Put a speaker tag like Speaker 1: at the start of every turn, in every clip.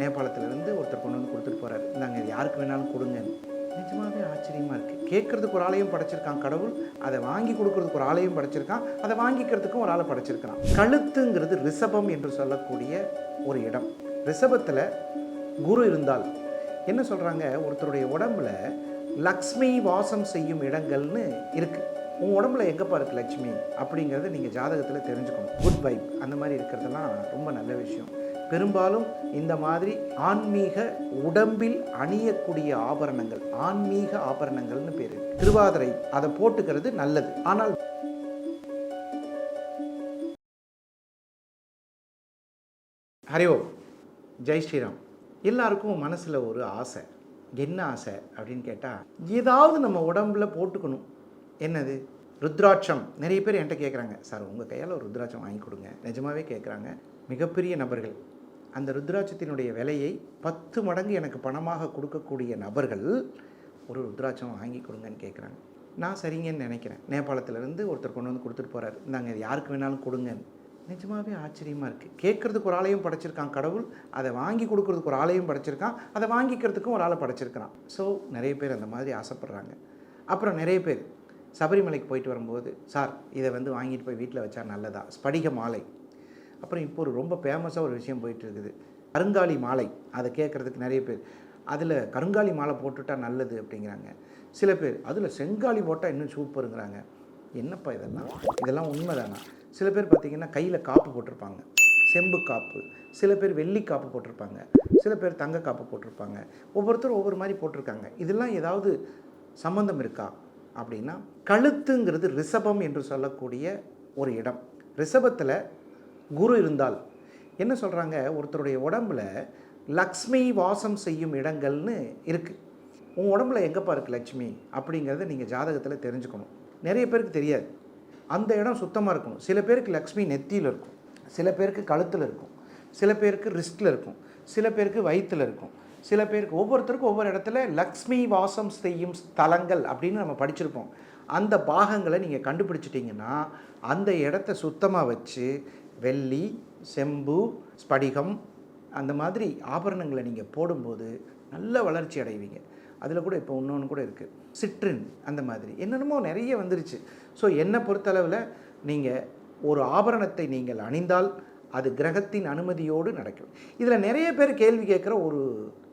Speaker 1: நேபாளத்திலேருந்து ஒருத்தர் கொண்டு வந்து கொடுத்துட்டு போகிறாரு, இந்தாங்க இது யாருக்கு வேணாலும் கொடுங்க. நிஜமாகவே ஆச்சரியமாக இருக்குது. கேட்குறதுக்கு ஒரு ஆளையும் படைச்சிருக்கான் கடவுள், அதை வாங்கி கொடுக்கறதுக்கு ஒரு ஆளையும் படைச்சிருக்கான், அதை வாங்கிக்கிறதுக்கும் ஒரு ஆளை படைச்சிருக்கான். கழுத்துங்கிறது ரிஷபம் என்று சொல்லக்கூடிய ஒரு இடம். ரிஷபத்தில் குரு இருந்தால் என்ன சொல்கிறாங்க, ஒருத்தருடைய உடம்புல லக்ஷ்மி வாசம் செய்யும் இடங்கள்னு இருக்குது. உங்கள் உடம்புல எங்கேப்பா இருக்குது லட்சுமி அப்படிங்கிறத நீங்கள் ஜாதகத்தில் தெரிஞ்சுக்கணும். குட் வைப் அந்த மாதிரி இருக்கிறதெல்லாம் ரொம்ப நல்ல விஷயம். பெரும்பாலும் இந்த மாதிரி ஆன்மீக உடம்பில் அணியக்கூடிய ஆபரணங்கள், ஆன்மீக ஆபரணங்கள்னு பேர். திருவாதிரை அதை போட்டுக்கிறது நல்லது. ஆனால் ஹரி ஓம், ஜெய் ஸ்ரீராம். எல்லாருக்கும் மனசில் ஒரு ஆசை. என்ன ஆசை அப்படின்னு கேட்டால், ஏதாவது நம்ம உடம்புல போட்டுக்கணும். என்னது? ருத்ராட்சம். நிறைய பேர் என்கிட்ட கேட்குறாங்க, சார் உங்கள் கையால் ஒரு ருத்ராட்சம் வாங்கி கொடுங்க. நிஜமாகவே கேட்குறாங்க. மிகப்பெரிய நபர்கள் அந்த ருத்ராட்சத்தினுடைய விலையை 10 மடங்கு எனக்கு பணமாக கொடுக்கக்கூடிய நபர்கள் ஒரு ருத்ராட்சம் வாங்கி கொடுங்கன்னு கேட்குறாங்க. நான் சரிங்கன்னு நினைக்கிறேன். நேபாளத்திலேருந்து ஒருத்தர் கொண்டு வந்து கொடுத்துட்டு போகிறாரு, இந்தாங்க இது யாருக்கு வேணாலும் கொடுங்கன்னு. நிஜமாகவே ஆச்சரியமாக இருக்குது. கேட்குறதுக்கு ஒரு ஆளையும் படைச்சிருக்கான் கடவுள், அதை வாங்கி கொடுக்குறதுக்கு ஒரு ஆளையும் படைச்சிருக்கான், அதை வாங்கிக்கிறதுக்கும் ஒரு ஆளை படைச்சிருக்கான். ஸோ நிறைய பேர் அந்த மாதிரி ஆசைப்பட்றாங்க. அப்புறம் நிறைய பேர் சபரிமலைக்கு போயிட்டு வரும்போது, சார் இதை வந்து வாங்கிட்டு போய் வீட்டில் வச்சா நல்லதா? ஸ்படிக மாலை. அப்புறம் இப்போ ஒரு ரொம்ப ஃபேமஸாக ஒரு விஷயம் போயிட்டு இருக்குது, கருங்காலி மாலை. அதை கேட்குறதுக்கு நிறைய பேர், அதில் கருங்காலி மாலை போட்டுட்டால் நல்லது அப்படிங்கிறாங்க. சில பேர் அதில் செங்காலி போட்டால் இன்னும் சூப்பருங்கிறாங்க. என்னப்பா இதெல்லாம் உண்மைதானா? சில பேர் பார்த்திங்கன்னா கையில் காப்பு போட்டிருப்பாங்க, செம்பு காப்பு. சில பேர் வெள்ளி காப்பு போட்டிருப்பாங்க, சில பேர் தங்க காப்பு போட்டிருப்பாங்க. ஒவ்வொருத்தரும் ஒவ்வொரு மாதிரி போட்டிருக்காங்க. இதெல்லாம் ஏதாவது சம்பந்தம் இருக்கா அப்படின்னா, கழுத்துங்கிறது ரிஷபம் என்று சொல்லக்கூடிய ஒரு இடம். ரிஷபத்தில் குரு இருந்தால் என்ன சொல்கிறாங்க, ஒருத்தருடைய உடம்புல லக்ஷ்மி வாசம் செய்யும் இடங்கள்னு இருக்குது. உங்கள் உடம்புல எங்கேப்பா இருக்குது லட்சுமி அப்படிங்கிறத நீங்கள் ஜாதகத்தில் தெரிஞ்சுக்கணும். நிறைய பேருக்கு தெரியாது. அந்த இடம் சுத்தமாக இருக்கணும். சில பேருக்கு லக்ஷ்மி நெத்தியில் இருக்கும், சில பேருக்கு கழுத்தில் இருக்கும், சில பேருக்கு ரிஸ்ட்டில் இருக்கும், சில பேருக்கு வயிற்றில் இருக்கும், சில பேருக்கு ஒவ்வொருத்தருக்கும் ஒவ்வொரு இடத்துல லக்ஷ்மி வாசம் செய்யும் ஸ்தலங்கள் அப்படின்னு நம்ம படிச்சிருப்போம். அந்த பாகங்களை நீங்கள் கண்டுபிடிச்சிட்டிங்கன்னா அந்த இடத்த சுத்தமாக வச்சு வெள்ளி, செம்பு, ஸ்படிகம் அந்த மாதிரி ஆபரணங்களை நீங்கள் போடும்போது நல்ல வளர்ச்சி அடைவீங்க. அதில் கூட இப்போ இன்னொன்று கூட இருக்குது, சிட்ரின் அந்த மாதிரி என்னென்னமோ நிறைய வந்துருச்சு. ஸோ என்னை பொறுத்தளவில் நீங்கள் ஒரு ஆபரணத்தை நீங்கள் அணிந்தால் அது கிரகத்தின் அனுமதியோடு நடக்கும். இதில் நிறைய பேர் கேள்வி கேட்குற ஒரு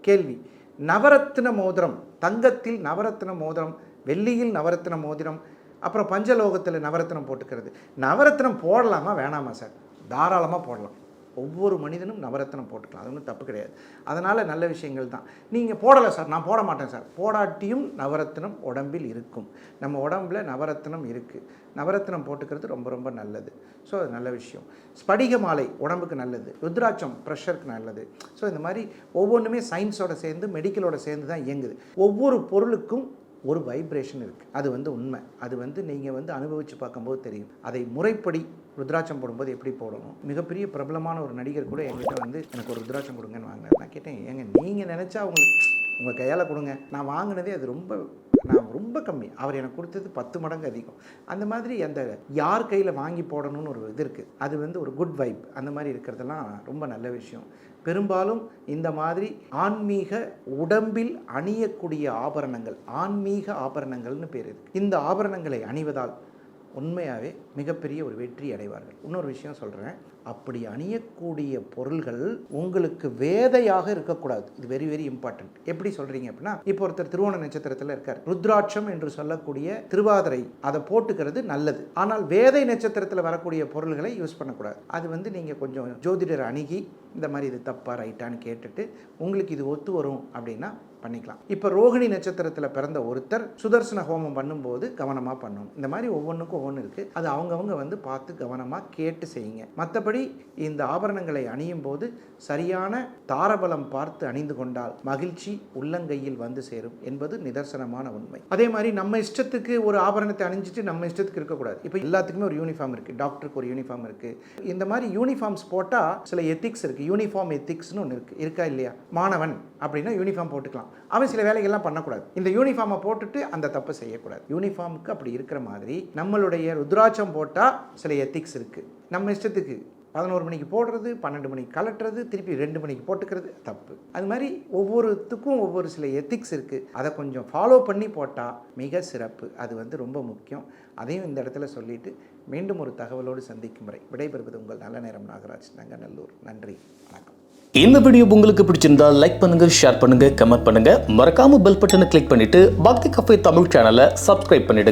Speaker 1: கேள்வி, நவரத்ன மோதிரம், தங்கத்தில் நவரத்ன மோதிரம், வெள்ளியில் நவரத்ன மோதிரம், அப்புறம் பஞ்சலோகத்தில் நவரத்னம் போட்டுக்கிறது. நவரத்னம் போடலாமா வேணாமா சார்? தாராளமாக போடலாம். ஒவ்வொரு மனிதனும் நவரத்னம் போட்டுக்கலாம், அது ஒன்றும் தப்பு கிடையாது. அதனால் நல்ல விஷயங்கள் தான். நீங்கள் போடலை சார், நான் போட மாட்டேன் சார், போடாட்டியும் நவரத்னம் உடம்பில் இருக்கும். நம்ம உடம்பில் நவரத்னம் இருக்குது. நவரத்னம் போட்டுக்கிறது ரொம்ப ரொம்ப நல்லது. ஸோ அது நல்ல விஷயம். ஸ்படிக மாலை உடம்புக்கு நல்லது, ருத்ராட்சம் ப்ரெஷருக்கு நல்லது. ஸோ இந்த மாதிரி ஒவ்வொன்றுமே சயின்ஸோடு சேர்ந்து மெடிக்கலோட சேர்ந்து தான் இயங்குது. ஒவ்வொரு பொருளுக்கும் ஒரு வைப்ரேஷன் இருக்குது. அது உண்மை. அது நீங்கள் அனுபவித்து பார்க்கும்போது தெரியும். அதை முறைப்படி ருத்ராட்சம் போடும்போது எப்படி போடணும். மிகப்பெரிய பிரபலமான ஒரு நடிகர் கூட என்கிட்ட எனக்கு ஒரு ருத்ராட்சம் கொடுங்கன்னு வாங்கினார். நான் கேட்டேன், ஏங்க நீங்கள் நினச்சா உங்கள் கையால் கொடுங்க. நான் வாங்கினதே அது ரொம்ப கம்மி. அவர் எனக்கு கொடுத்தது 10 மடங்கு அதிகம். அந்த மாதிரி அந்த யார் கையில் வாங்கி போடணும்னு ஒரு இது இருக்குது. அது ஒரு குட் வைப் அந்த மாதிரி இருக்கிறதெல்லாம் ரொம்ப நல்ல விஷயம். பெரும்பாலும் இந்த மாதிரி ஆன்மீக உடம்பில் அணியக்கூடிய ஆபரணங்கள், ஆன்மீக ஆபரணங்கள்னு பேர் இருக்குது. இந்த ஆபரணங்களை அணிவதால் உண்மையாகவே மிகப்பெரிய ஒரு வெற்றி அடைவார்கள். இன்னொரு விஷயம் சொல்கிறேன், அப்படி அணியக்கூடிய பொருள்கள் உங்களுக்கு வேதையாக இருக்கக்கூடாது. இது வெரி வெரி இம்பார்ட்டன்ட். எப்படி சொல்கிறீங்க அப்படின்னா, இப்போ ஒருத்தர் திருவோண நட்சத்திரத்தில் இருக்கார், ருத்ராட்சம் என்று சொல்லக்கூடிய திருவாதிரை அதை போட்டுக்கிறது நல்லது. ஆனால் வேதை நட்சத்திரத்தில் வரக்கூடிய பொருள்களை யூஸ் பண்ணக்கூடாது. அது நீங்கள் கொஞ்சம் ஜோதிடர் அணுகி இந்த மாதிரி இது தப்பா ரைட்டான்னு கேட்டுட்டு உங்களுக்கு இது ஒத்து வரும் அப்படின்னா பண்ணிக்கலாம். இப்போ ரோகிணி நட்சத்திரத்தில் பிறந்த ஒருத்தர் சுதர்சன ஹோமம் பண்ணும்போது கவனமாக பண்ணணும். இந்த மாதிரி ஒவ்வொன்றுக்கும் ஒவ்வொன்று இருக்குது. அது அவங்கவுங்க பார்த்து கவனமாக கேட்டு செய்யுங்க. மற்றபடி இந்த ஆபரணங்களை அணியும் போது சரியான தாரபலம் பார்த்து அணிந்து கொண்டால் மகிழ்ச்சி உள்ளங்கையில் வந்து சேரும் என்பது நிதர்சனமான உண்மை. அதே மாதிரி நம்ம இஷ்டத்துக்கு ஒரு ஆபரணத்தை அணிஞ்சிட்டு நம்ம இஷ்டத்துக்கு இருக்கக்கூடாது. இப்போ எல்லாத்துக்குமே ஒரு யூனிஃபார்ம் இருக்குது. டாக்டருக்கு ஒரு யூனிஃபார்ம் இருக்குது. இந்த மாதிரி யூனிஃபார்ம்ஸ் போட்டால் சில எத்திக்ஸ் இருக்குது. யூனிஃபார்ம் எத்திக்ஸ்னு ஒன்று இருக்குது, இருக்கா இல்லையா? மாணவன் அப்படின்னா யூனிஃபார்ம் போட்டுக்கலாம், அவன் சில வேலைகள்லாம் பண்ணக்கூடாது. இந்த யூனிஃபார்மை போட்டுட்டு அந்த தப்பை செய்யக்கூடாது. யூனிஃபார்முக்கு அப்படி இருக்கிற மாதிரி நம்மளுடைய ருத்ராட்சம் போட்டால் சில எத்திக்ஸ் இருக்குது. நம்ம இஷ்டத்துக்கு 11 மணிக்கு போடுறது, 12 மணிக்கு கலட்டுறது, திருப்பி 2 மணிக்கு போட்டுக்கிறது தப்பு. அது மாதிரி ஒவ்வொருத்துக்கும் ஒவ்வொரு சில எத்திக்ஸ் இருக்குது. அதை கொஞ்சம் ஃபாலோ பண்ணி போட்டால் மிக சிறப்பு. அது ரொம்ப முக்கியம். அதையும் இந்த இடத்துல சொல்லிவிட்டு மீண்டும் ஒரு தகவலோடு சந்திக்கும் வரை விடைபெறுவது உங்கள் நல்ல நேரம் நாகராஜ், நங்கநல்லூர். நன்றி, வணக்கம்.
Speaker 2: இந்த வீடியோ உங்களுக்கு பிடிச்சிருந்தா லைக் பண்ணுங்க, ஷேர் பண்ணுங்க, கமெண்ட் பண்ணுங்க. மறக்காம பெல் பட்டனை கிளிக் பண்ணிட்டு பக்தி கஃபே தமிழ் சேனலை சப்ஸ்கிரைப் பண்ணிடுங்க.